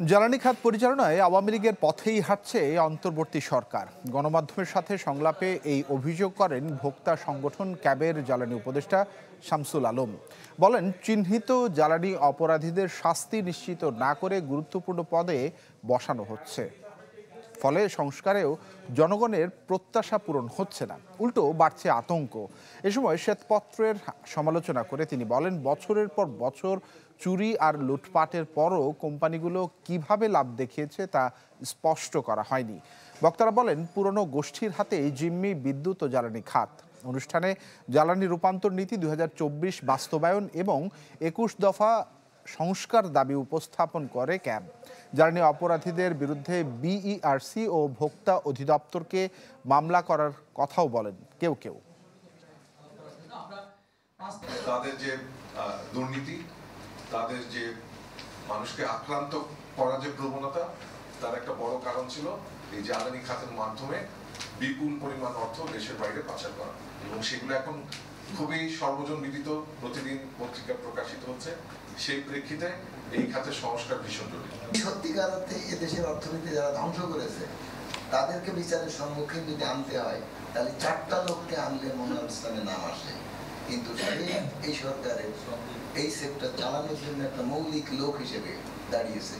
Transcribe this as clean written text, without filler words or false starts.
জ্বালানি খাত পরিচালনায় আওয়ামী লীগের পথেই হাঁটছে অন্তর্বর্তী সরকার। গণমাধ্যমের সাথে সংলাপে এই অভিযোগ করেন ভোক্তা সংগঠন ক্যাবের জ্বালানি উপদেষ্টা শামসুল আলম। বলেন, চিহ্নিত জ্বালানি অপরাধীদের শাস্তি নিশ্চিত না করে গুরুত্বপূর্ণ পদে বসানো হচ্ছে, ফলে সংস্কারেও জনগণের প্রত্যাশা পূরণ হচ্ছে না, উল্টো বাড়ছে আতঙ্ক। এ সময় শ্বেতপত্রের সমালোচনা করে তিনি বলেন, বছরের পর বছর চুরি আর লুটপাটের পরও কোম্পানিগুলো কিভাবে লাভ দেখিয়েছে তা স্পষ্ট করা হয়নি। বক্তারা বলেন, পুরনো গোষ্ঠীর হাতে জিম্মি বিদ্যুৎ ও জ্বালানি খাত। অনুষ্ঠানে জ্বালানি রূপান্তর নীতি 2024 বাস্তবায়ন এবং 21 দফা সংস্কার দাবি উপস্থাপন করে ক্যাব। জ্বালানি অপরাধীদের বিরুদ্ধে বিইআরসি ও ভোক্তা অধিদপ্তরকে মামলা করার কথাও বলেন কেউ কেউ। তাদের যে দুর্নীতি, তাদের যে মানুষকে আক্রান্ত করার যে প্রবণতা, তার একটা বড় কারণ ছিল এই জ্বালানি খাতের মাধ্যমে বিপুল পরিমাণ অর্থ দেশের বাইরে পাচার করা, এবং সেগুলো এখন খুবই সর্বজন বিদিত, প্রতিদিন পত্রিকা প্রকাশিত হচ্ছে। সেই প্রেক্ষিতে এই খাতের সংস্কার ভীষণ জরুরি। সত্যিকার অর্থে এদেশের অর্থনীতি যারা ধ্বংস করেছে তাদেরকে বিচারের সম্মুখীন যদি আনতে হয়, তাহলে 4টা লোককে আনলে মনোয়ার ইসলামের নাম আসে। কিন্তু এই সরকারের এই সেক্টর চালানোর জন্য একটা মৌলিক লোক হিসেবে দাঁড়িয়েছে।